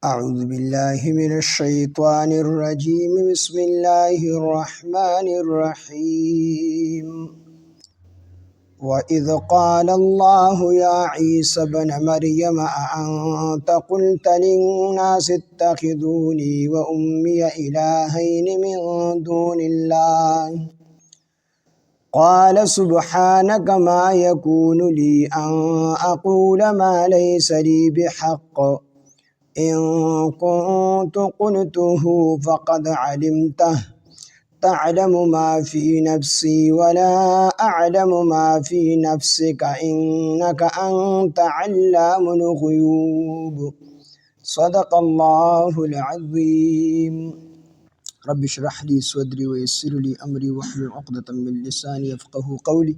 أعوذ بالله من الشيطان الرجيم بسم الله الرحمن الرحيم وإذ قال الله يا عيسى ابن مريم أأنت قلت للناس اتخذوني وأمي إلهين من دون الله قال سبحانك ما يكون لي أن أقول ما ليس لي بحق إن كنت قلته فقد علمته تعلم ما في نفسي ولا أعلم ما في نفسك إنك أنت علام الغيوب صدق الله العظيم رب اشرح لي صدري ويسر لي أمري واحلل عقدة من لساني يفقه قولي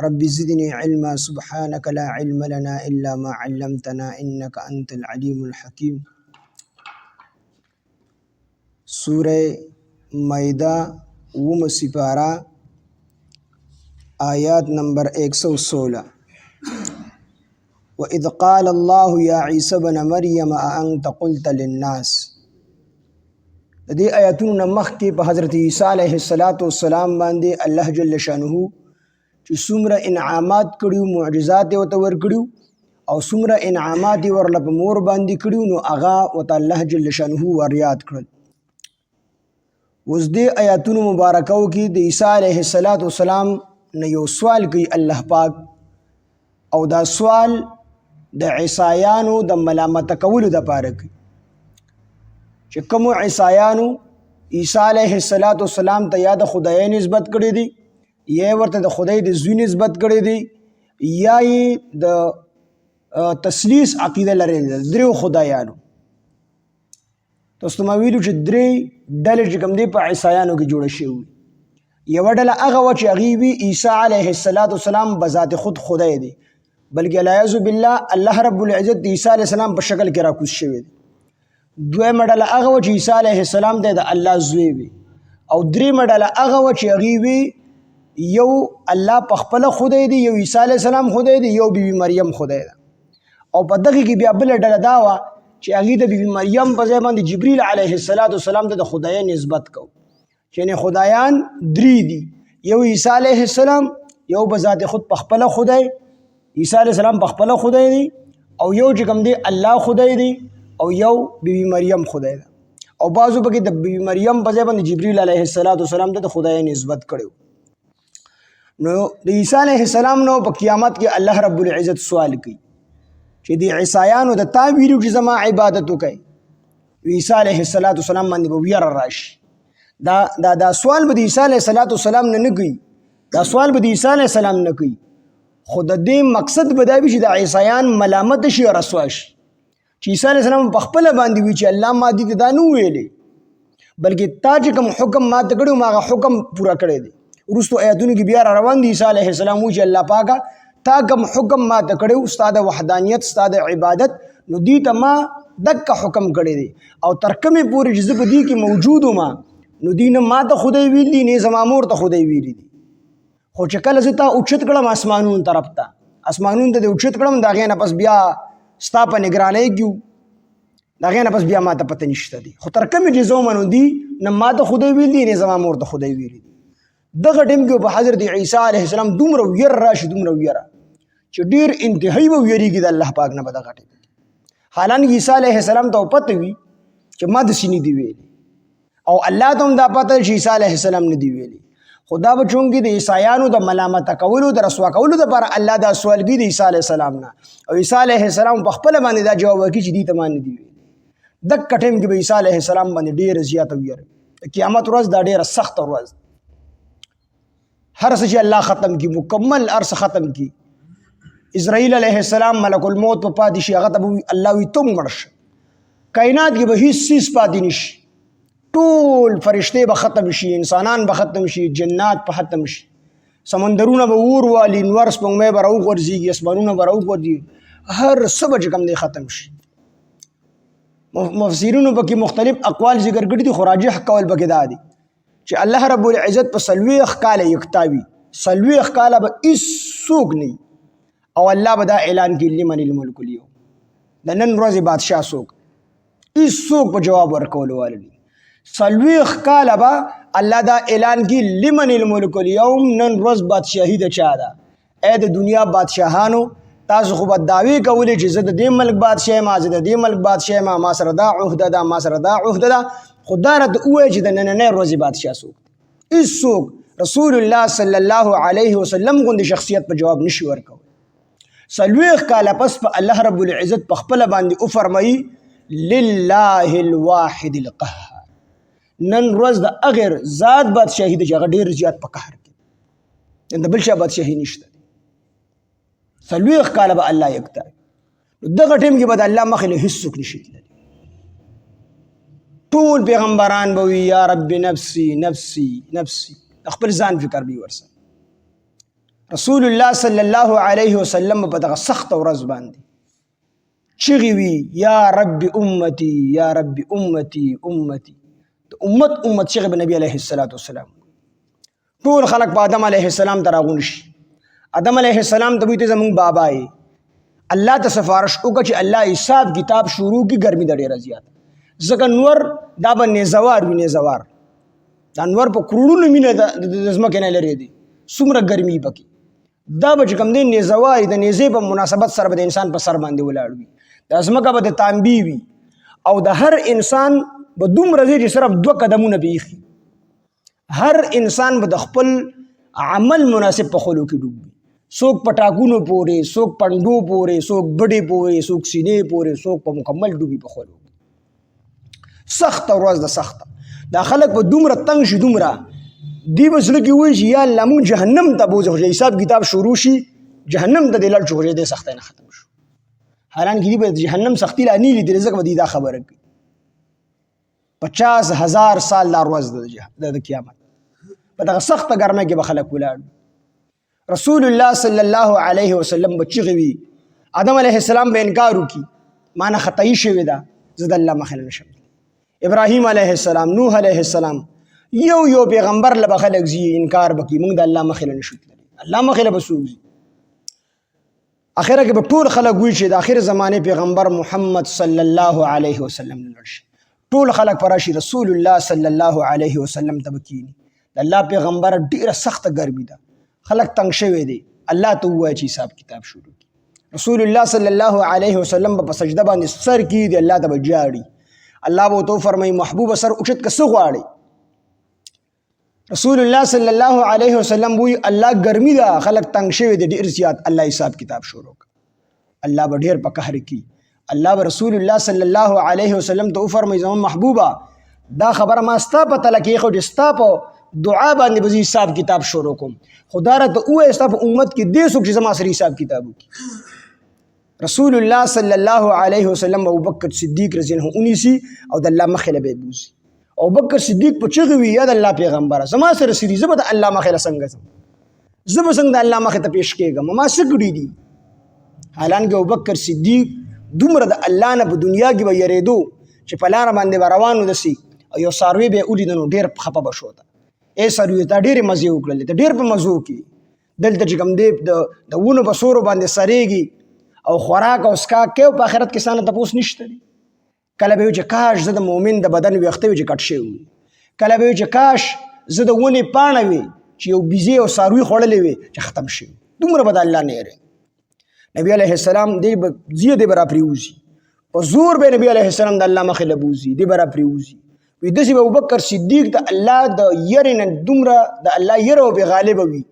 رب زدني علما سبحانك لا علم لنا إلا ما علمتنا إنك أنت العليم الحكيم سورة مائدہ سپارہ آیات نمبر 116 وَإِذْ قَالَ اللَّهُ يَا عِيسَى ابْنَ مَرْيَمَ أَأَنْتَ قُلْتَ لِلنَّاسِ دې آیاتونو مخ کې په حضرت عیسی علیه السلام باندې الله جل شانه چې څومره انعامات کړیو معجزات یې ورته ورکړیو او څومره انعامات یې ورله په مور باندې کړیو نو هغه ورته الله جل شانه ور یاد کړل. اوس دې آیاتونو مبارکو کې د عیسی علیه السلام نه یو سوال کوي الله پاک او دا سوال د عیسایانو د ملامت کولو دپاره کوي چې کوم عیسایانو عیسی علیه السلام ته یا د خدای نسبت کړی دی یا ورته د خدای د زوی نسبت کړی دی یا یې د تثلیث عقیده لري درې خدایانو. تاسو ما ویلو چې درې ډلې چې کوم دی په عیسایانو کې جوړه شوي. یوه ډله هغه وه چې هغې وي عیسی علیه السلام بذات خود خدای دی بلکې العیاذ بالله الله رب العزت د عیسی علیه السلام په شکل کې راکوز شوی دی. دویمه ډله هغه وه چې عیسی علیه السلام دی د الله زوی وي او دریمه ډله هغه وه چې هغې وي یو الله په خپله خدای دی یو عیسی علیه السلام خدای دی یو بیبي مریم خدای ده او په دغې کې بیا بله ډله دا وه چې هغې د بیبي مریم په ځای باندې جبریل علیه السلام ته د خدای نسبت کو یعنې خدایان درې دي یو عیسی علیه السلام یو به ذات خود په خپله خدای عیسی علیه السلام په خپله خدای دی او یو چې کوم دی الله خدای دی او یو بیبي مریم خدای ده او بعضو پکې د بیبي مریم په ځای باندې جبریل علیه السلام ته د خدای نسبت کړی. نو د عیسی علیه السلام نو په قیامت کې الله رب العزت سوال کوي چې د عیسایانو د تا ویلو چې زما عبادت وکړي عیسی علیه السلام باندې به ویره راشي. دا سوال به د عیسی علیه السلام نه کوي دا سوال به د عیسی علیه السلام نه کوي خو د دې مقصد به دا وي چې د عیسایان ملامت شي او رسوا شي چې عیسی علیه السلام په خپله باندې وي چې الله ما دې ته دا نه ویلې بلکې تا چې کوم حکم ماته کړی ما هغه حکم پوره کړی دی. وروستو آیاتونو کې بیا را روان دي عیسی علیه السلام وایي چې الله پاکه تا کوم حکم ماته کړی ستا د وحدانیت ستا د عبادت نو دې ته ما دقه حکم کړی دی او تر کومې پورې چې زه په دې کې موجود وم نو دې نه ما ته خدای ویل دي نه زما مور ته خدای ویلي دي خو چې کله زه تا اوچت کړم اسمانونو طرف ته اسمانونو ته دې اوچت کړم د هغې نه پس بیا ستا په نګرانۍ کې د هغې نه پس بیا ما ته پته نشته دي خو تر کومې چې زه ومنو دي نه ما ته خدای ویل دي نه زما مور ته خدای ویلي دي. دغه ټیم کې په حضرت عیسی علیه السلام دومره ویره راشي دومره ویره چې ډېر انتهایي به ویریږي د الله پاک نه په دغه ټیم حالانکه عیسی علیه السلام ته پته وي چې ما داسې نه دي ویلي او الله ته هم دا پته چې عیسی علیه السلام نه دي ویلي خو دا به چونکې د عیسایانو د ملامته کولو د رسوا کولو دپاره الله دا سوال کوي د عیسی علیه السلام نه او عیسی علیه السلام په خپله باندې دا جواب ورکړي چې دې ته ما نه دي ویلي. دغه ټیم کې به عیسی علیه السلام باندې ډېره زیاته ویره قیامت ورځ دا ډېره سخته ورځ هر څه چې الله ختم کی مکمل هر څه ختم کی. اسرائیل علیه السلام ملک الموت په پاتې شي هغه ته به الله وي تم مړ شه کائنات کې به هیڅ څیز پاتې نشي ټول فرشتې به ختم شي انسانان به ختم شي جنات به ختم شي سمندرونه به اور والي نور سپوږمۍ به راوغورځېږي اسمانونه به راوغورځېږي هر څه به چې کوم دی ختم شي. مفسرینو پکې مختلف اقوال ذکر کړي دي خو راجح قول پکې دا دی چې الله رب العزت په 40 کاله یکتاوي 40 کاله به هیڅوک نه او الله به دا اعلان کوي لمن الملک اليوم د نن ورځې بادشاه څوک هیڅوک په جواب ورکولو والا دي. 40 کاله به الله دا اعلان کی لمن الملک اليوم، نن ورځ بادشاهي د چا ده؟ اے د دنیا بادشاهانو، تاسو خو به دعوې کولې چې زه د دې ملک بادشاه یم، زه د دې ملک بادشاه یم، ما سره دا عهده ده، ما سره دا عهده ده، خو دا راته ووایه چې د نننۍ ورځې بادشاه څوک دی؟ هېڅوک رسول الله صلی الله علیه وسلم غوندې شخصیت په جواب نشي ورکولی. 40 کاله پس په الله رب العزت په خپله باندې وفرمایي لله الواحد القهار، نن ورځ د هغې ذات بادشاهي ده چې هغه ډېر زیات په قهر کې د بل چا بادشاهي نشته. 40 کاله به الله یکتا، دغه ټیم کې به د الله مخې له هېڅوک نشي تللی. ټول پیغمبران به وي یا رب نفسی نفسی نفسی، خپل ځان فکر به ورسره. رسول الله صلی الله علیه وسلم په دغه سخته ورځ باندې چغې وي یا رب امتی یا رب امتی امتی، د امت امت چغې به نبی علیه السلام. ټول خلک په آدم علیه السلام ته راغونډ شي. آدم علیه السلام ته وایي ته زمونږ بابا یې، الله ته سفارش وکړه چې الله حساب کتاب شروع کړي، ګرمي ده ډېره زیاته، ځکه نور دا به نیزوار وي، نیزوار دا نور په کروڑونو مینه د ځمکې نه لرې دی، څومره ګرمي پکې، دا به چې کوم دی نیزوار د نیزې په مناسبت سره به د انسان په سر باندې ولاړ وي، دا ځمکه به د تانبي وي، او د هر انسان به دومره ځي چې صرف 2 قدمونه به ایښي. هر انسان به د خپل عمل مناسب په خولو کې ډوب وي، څوک په ټاکونو پورې، څوک پنډو پورې، څوک بډې پورې، څوک سینې پورې، څوک په مکمل ډوبي په خولو. سخته ورځ ده، سخته. دا خلک به دومره تنګ شي، دومره دی به زړه کې وایي چې یا الله مونږ جهنم ته بوځو، چې حساب کتاب شروع شي جهنم ته دې لاړ شو، چې دې سختۍ نه ختم شو. حالانکه دی به جهنم سختي لا نه لیدلې، ځکه به دی دا خبره کوي. 50,000 سال دا ورځ ده د قیامت، په دغه سخته ګرمۍ کې به خلک ولاړ. رسول الله صلی الله علیه وسلم به چغې وي، آدم علیه السلام به انکار وکړي ما نه خطایي شوې ده، زه د الله مخې نه نشم. ابراهیم علیه السلام، نوح علیه السلام، یو پیغمبر له به خلک ځي انکار به کړي، موږ د الله مخې نه نشو تللی، الله مخې له به څوک ځي؟ اخره کې به ټول خلک وایي چې د آخر زمانې پیغمبر محمد صلی الله علیه وسلم نه لاړ شي. ټول خلک به راشي رسول الله صلی الله علیه وسلم ته به کښېني، د الله پیغمبر ډېره سخته ګرمي ده، خلک تنګ شوی دی، الله ته ووایه چې حساب کتاب شروع کړي. رسول الله صلی الله علیه وسلم به په سجده باندې سر کېږدي، الله ته به جاړي، الله به ورته وفرمایي محبوبه سر اوچت که څه غواړئ؟ رسول الله صلی الله علیه وسلم وایي الله ګرمي ده، خلک تنګ شوی دی ډېر زیات، الله حساب کتاب شروع کړه. الله به ډېر په قهر کړي، الله به رسول الله صلی الله علیه وسلم ته وفرمایي زما محبوبه دا خبره ما ستا په تله کې ایښو چې ستا په دعا باندې به زه حساب کتاب شروع کوم، خو دا راته ووایه ستا په امت کې دې څوک چې زما سره حساب کتاب وکړي. رسول الله صلی الله علیه وسلم ابوبکر صدیق رضی الله عنه ونیسي او د الله مخې له به یې بوځي. ابوبکر صدیق په چغې وي یا د الله پیغمبره زما سره سري، زه به د الله مخې له څنګه ځم، زه به څنګه د الله مخې ته پیش کېږم، ما څه کړي دي؟ حالانکه ابوبکر صدیق دومره د الله نه په دنیا کې به یېرېدو چې په لاره باندې به روان و داسې او یو څاروی به یې ولید نو ډېر خفه به شو. ای څاروي تا ډېرې مزې وکړلې، ته ډېر په مزو کې، دلته چې کوم دی د ونو په سورو باندې سریږي او خوراک او څښاک کوي، په آخرت کې ستا نه تپوس نشته دی. کله به وي چې کاش زه د مؤمن د بدن ویښته وي چې کټ شوي وي، کله به وي چې کاش زه د ونې پاڼه وي چې یو بیزې او څاروي خوړلی وي چې ختم شوي، دومره به د الله نه یېرې. نبی علیه السلام دی به ځي دی به را پرېوځي، په زور به نبی علیه السلام د الله مخې له بوځي، دی به را پرېوځي. وي داسې به ابوبکر صدیق د الله د یرې نه دومره د الله یره او بې غالبه وي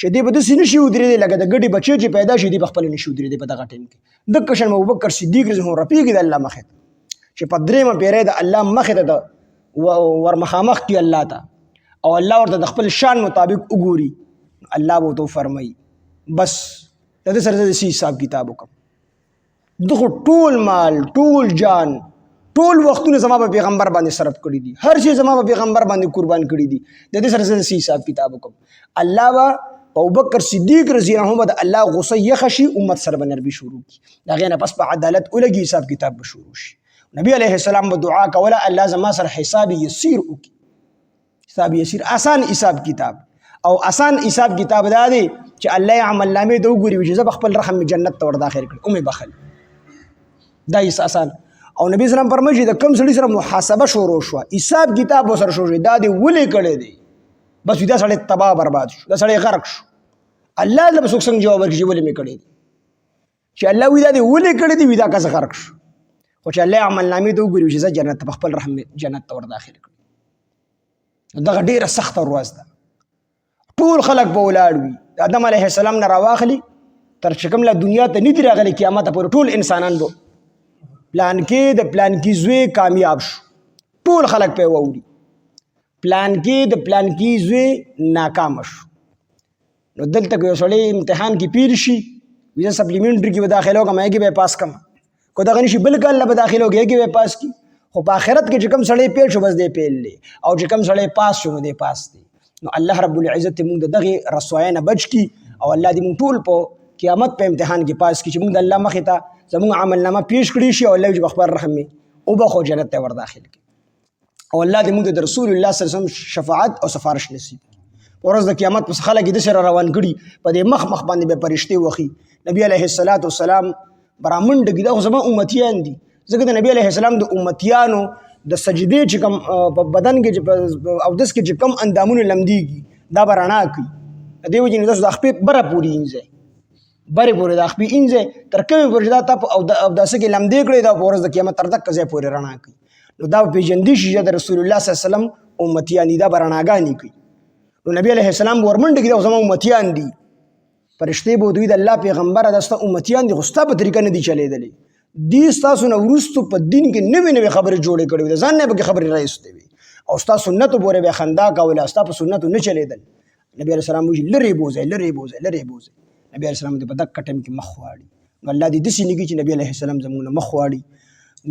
چې دی به داسې نشي ودرېدی لکه د ګډې بچی چې پیدا شي دی به خپله نشي ودرېدی په دغه ټایم کې. دغه شان به ابوبکر صدیق رضی الله عنه رپېږي د الله مخې ته چې په 3مه پیرۍ د الله مخې ته ور مخامخ کړي الله ته، او الله ورته د خپل شان مطابق وګوري، الله به ورته وفرمایي بس د ده سره زه داسې حساب کتاب وکړم، دغه ټول مال، ټول جان، ټول وختونه زما په پیغمبر باندې صرف کړي دي، هر شی زما په پیغمبر باندې قربان کړي دي، د دې سره زه داسې حساب کتاب وکړم. الله به په ابوبکر صدیق رضی الله عنه به د الله غصه یخه شي، امت سره به نرمي شروع کړي، د هغې نه پس په عدالت ولګي، حساب کتاب به شروع شي. نبی علیه السلام به دعا کوله الله زما سره حساب یسیر وکړي، حساب یسیر آسان حساب کتاب، او آسان حساب کتاب دا دی چې الله یې عمل نامې ته وګوري چې زه به خپل رحم جنت ته ور داخل کړم او مې بخل، دا آسان. او نبی اسلام فرمایي چې د کم سړي سره محاسبه شروع شو حساب کتاب وسره شروع شو دا دی ولې کړی دی بس دا سړی تباہ برباد شو دا سړی غرق شو الله له څوک څنګه جواب ورکړي ولې مې کړی دی چې الله وی دا دی ولې کړی دی وی دا کس غرق شو خو چې الله عمل نامې ته وګوري چې زه جنت په خپل رحم جنت ته ور داخل کړم دغه ډیره سخته ورځ ده ټول خلک به ولاړ وي آدم علیه السلام نه راواخلي تر چې کوم لا دنیا ته نه دی راغلی قیامت پورې ټول انسانان به پلان کې د پلان کې زوی کامیاب شو ټول خلک په ووري پلان کې د پلان کې زوی ناکام شو نو دلته یو سړی امتحان کې پیر شي ویزه سپلیمنټری کې به داخله وکم هغې به پاس کم کو دغه نشي بل کال به داخله وکړي هغې به پاس کړي خو په آخرت کې چې کوم سړی پیل شو بس دی پیل دی او چې کوم سړی پاس شو نو دی پاس دی نو الله رب العزت موږ د دغې رسوایۍ نه بچ کړي او الله دې موږ ټول په قیامت په امتحان کې پاس کړي چې موږ د الله مخې ته زموږ عملنامه پیش کړي شي او الله چې په خپل رحم مې وبخو جنت ته ور داخل کړي او الله دې موږ د رسول الله صلی الله علیه وسلم شفاعت او سفارش نصیب ورځ د قیامت پس خلک د سره روان کړي په دې مخ باندې به فرشتي وخی نبی علیه السلام برامنډ کې دا زما امتیان دي ځکه د نبی علیه السلام د امتیانو د سجدې چې کوم په بدن کې او دس کې چې کم اندامونه لمديږي دا برانا کوي دې وجه نه د خپې بره پوری انځي بره پوری د خپې انځي تر کومه پورې دا ته او داسې کې لمدې کړي دا ورځ د قیامت تر تک ځای پورې رڼا کوي نو دا پیژندې شي د رسول الله صلی الله علیه وسلم امتیان دي دا براناګانی کوي نو نبی علیه السلام ورمنډ کې دا زما امتیان دي فرشتي به دوی د الله پیغمبر داسته امتیان دي خو ستا په طریقه نه دي چلېدلې دي ستاسو نه وروستو په دین کې نوې نوې خبرې جوړې کړې وي د ځان نه پکې خبرې راایستې وي او ستا سنتو پورې به خندا کوله ستا په سنتو نه چلېدل نبی علیه السلام وایي لرې بوځئ لرې بوځئ لرې بوځئ نبی علیه السلام دې په دقه ټایم کې مخ واړي نو الله دې داسې نه کړي چې نبی علیه السلام زموږ نه مخ واړي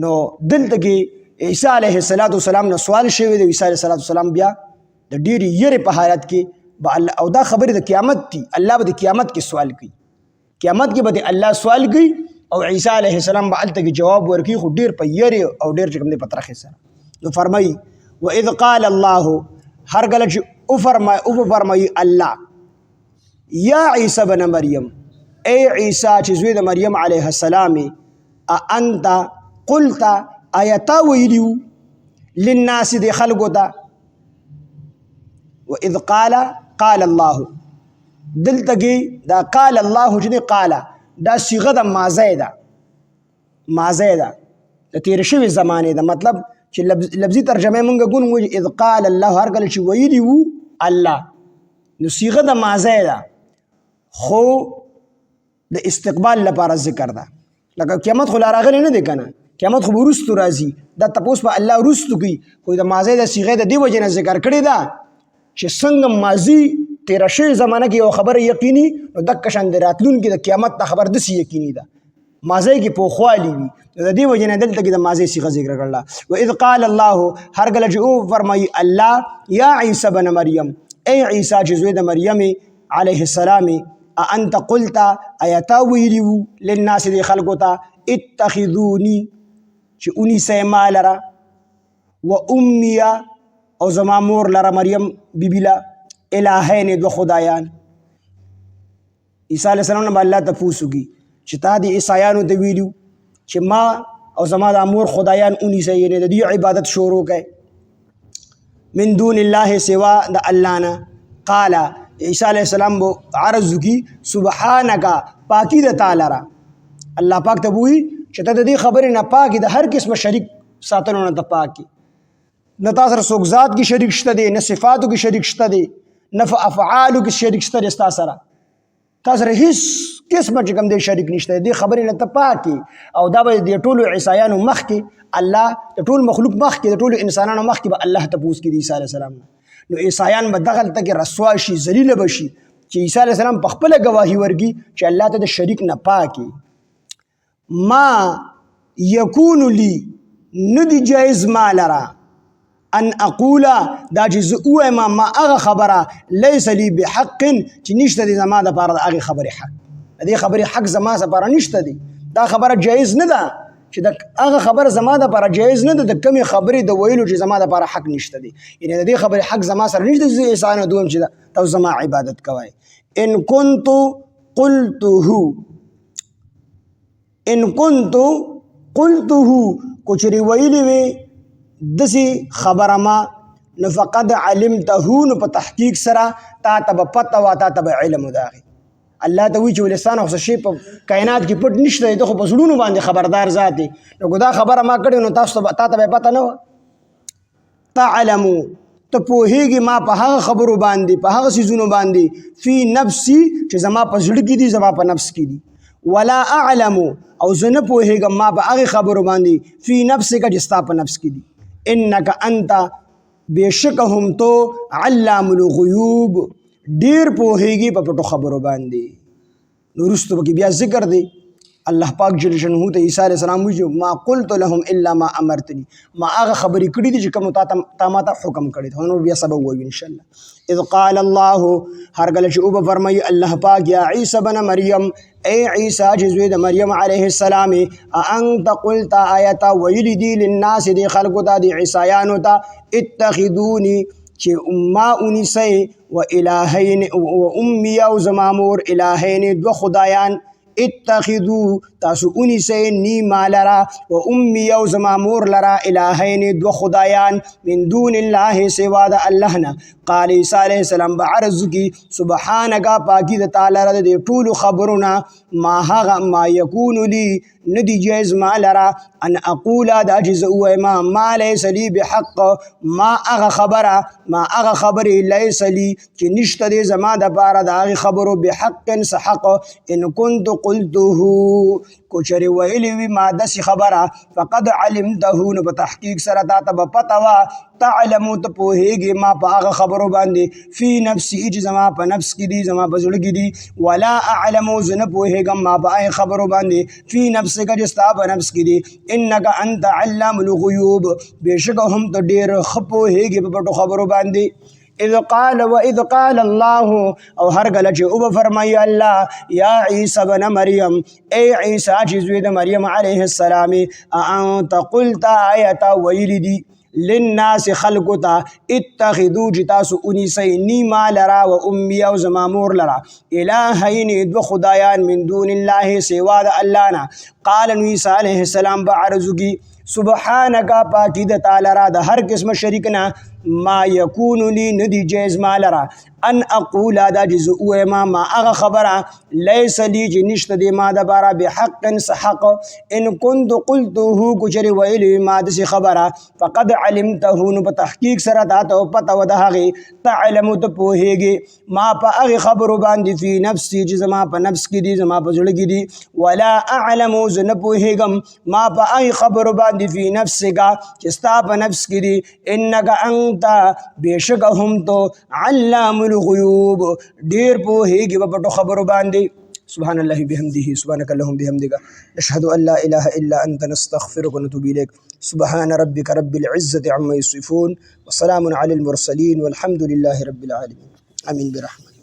نو دلته کې عیسی علیه السلام نه سوال شوی دی عیسی علیه السلام بیا د ډېرې یرې په حالت کې او دا خبرې د قیامت دي الله به د قیامت کې سوال کوي قیامت کې به الله سوال کوي او عیسی علیه السلام به هلته کې جواب ورکوي خو ډېر په یرې او ډېر چې کوم دی په ترخې سره نو فرمایي واذ قال الله هر کله چې وفرمایي الله یا عیسی بن مریم ای عیسی چې زوی د مریم علیه السلام انت قلت آیتا ویلیو للناس د خلکو ته واذ قال الله دلته کې دا قال الله چې قال دا صيغه د ماضی ده د تیر شوي زمانه ده مطلب چې لفظي ترجمه مونږ کوو اذ قال الله هر کله چې ویلی وو الله نو صيغه د ماضی ده خو د استقبال لپاره ذکر ده لکه قیامت خو راغلی نه دی کنه قیامت خو ورستو راځي دا تاسو په الله ورستو کوي خو د ماضی د صيغه د دی وجه نه ذکر کړی ده چې څنګه ماضی تیر شوي زمانه کې یو خبره یقیني نو دک شان د راتلونکي د قیامت نه خبر داسې یقیني ده ماضی کې پوخوالی وي د دې وجه نه دلته کې د ماضی صيغه ذکر کړله واذ قال الله هر کله چې فرمایي الله یا عیسی بن مریم ای عیسی چې زوی د مریم علیه السلام انت قلت ایتا ویلیو للناس د خلکو ته اتخذوني چې اونی سه مالره و امیا او زما مور لره مریم بیبی لا الہین دو خدایان عیسی علیہ السلام نه الله ته پوښوږي چې تا دې عیسایانو ته ویلو چې ما او زما د مور خدایان اونی سه یې د دې عبادت شروع کړي من دون الله سوا د الله نه قال عیسی علیہ السلام بو عرض کی سبحانك پاکی د تعالی را الله پاک ته وی چې ته د دې خبرې نه پاکی د هر قسم شریک ساتلو نه پاکی نه تاسو سره څوک ذات کې شریک شته دي نه صفاتو کې شریک شته دي نه افعالو کې شریک شته دي تاسو سره هیڅ قسمه چې کوم دی شریک نشته دې خبرې نه ته پاکي او دا به د ټولو عیسایانو مخ کې الله د ټول مخلوق مخ کې د ټولو انسانانو مخ کې به الله ته پوښ کې عیسی علیه السلام نو عیسایان به دغه ته کې رسوا شي ذلیل بشي چې عیسی علیه السلام په خپل گواهی ورګي چې الله ته د شریک نه پاکي ما یکون لی ندی جایز ما لرا ان اقولا دا چې اوه ما هغه خبره لیس لی بحق چې نشته دی زما د پاره د هغې خبرې حق د دې خبرې حق زما لپاره نشته دی دا خبره جایز نه ده چې د هغه خبره زما لپاره جایز نه ده د کمې خبرې د ویلو چې زما لپاره حق نشته دی یعنی د دې خبرې حق زما سره نشته چې عیسی نه دوم چې تاسو زما عبادت کوئ ان كنت قلته ان كنت قلته کچری ویلی وی دسی خبر ما نو فقد علمته نو په تحقیق سره تا ته به پته وه تا ته به علم داغي الله ته وی چې ولسان خو شی په کائنات کې پټ نشته دی خو په زړونو باندې خبردار ذات دی نو دا خبره ما کړې نو تاسو تا ته به پته نه وه تعلمو ته پوهیږي ما په هغه خبرو باندې په هغه څیزونو باندې فی نفسي چې زما په زړه کې دي زما په نفس کې دي ولا اعلم او زه نه پوهیږم ما په هغې خبرو باندې فی نفسک چې ستا په نفس کې دي انک انت بېشکه هم تو علام الغیوب ډیر پوهیږي په پټو خبرو باندې نو وروسته پکې بیا ذکر دی الله پاک جل شانه ته عیسی علیه السلام وایي ما قلت لهم الا ما امرتني ما هغه خبرې کړي دي چې کوم تا ما ته حکم کړی دی نو بیا سبب وایو ان شاء الله اذ قال الله هر کله چې او فرمایي الله پاک یا عیسی بن مریم اے عیسی چې زوی د مریم علیه السلام انت قلت آیت ویل دی للناس دی خلقو ته دی عیسایانو ته اتخذوني چې ما اونیسی و الهین و امی او زما مور الهین دو خدایان اتخذو تاسو اونیسی نی ما لرا و امی او زما مور لرا الهین دو خدایان من دون الله سوا د الله نه قال عیسی علیہ السلام بعرض کی سبحانک پاکی د تعالی د ټول خبرونه ما یکون لی ندی جایز ما لرا ان اقول دا جز ما لیس لی بحق ما اغا خبر لیس لی چې نشته دی زما د پاره د هغې خبرو بحق سحق ان كنت قلته کوچری ویلی وي ما داسې خبره فقد علمته نو په تحقیق سره تا ته به پته وه تعلمو ته پوهیږي ما په هغه خبرو باندې فی نفسی چې زما په نفس کې دي زما په زړه کې دي ولا اعلمو زه نه پوهیږم ما په هغې خبرو باندې فی نفسک چې ستا په نفس کې دي انک انت علام الغیوب بېشکه هم ته ډېر ښه پوهیږي په پټو خبرو باندې اذ قال الله او هر کله چې او فرمایي الله یا عیسی بن مریم ای عیسی چې زوی د مریم علیه السلام انت قلت آیت ویلی دی للناس خلقو تا اتخذو چې تاسو اونیسی نی ما لرا و امی او زما مور لرا الهین دو خدایان من دون الله سوا د الله نه قال نو عیسی علیه السلام به عرضو کی سبحانک پاکی د تعالی را د هر قسم شریک نه ما یکون لی ندی جایز ما لرا ان اقول دا جز ما اغا خبره لیس لی چې نشته دی ما د بارا بحق سحق ان كنت قلته کچری ویلی ما دسی خبره فقد علمته نو په تحقیق سره تا ته پته و د هغې تعلم ته پوهیږي ما په هغې خبرو باندې فی نفسی چې زما په نفس کې دي زما په زړه کې دي ولا اعلم زه نه پوهیږم ما په هغې خبرو باندې فی نفسک چې ستا په نفس کې دي انک انت بېشکه هم تو علام الغیوب ډېر پوهیږي په پټو خبرو باندې سبحان الله بحمده سبحانك اللهم بحمدك نشهد ان لا اله الا انت نستغفرك ونتوب اليك سبحان ربك رب العزة عما يصفون وسلام على المرسلين والحمد لله رب العالمين امين برحمته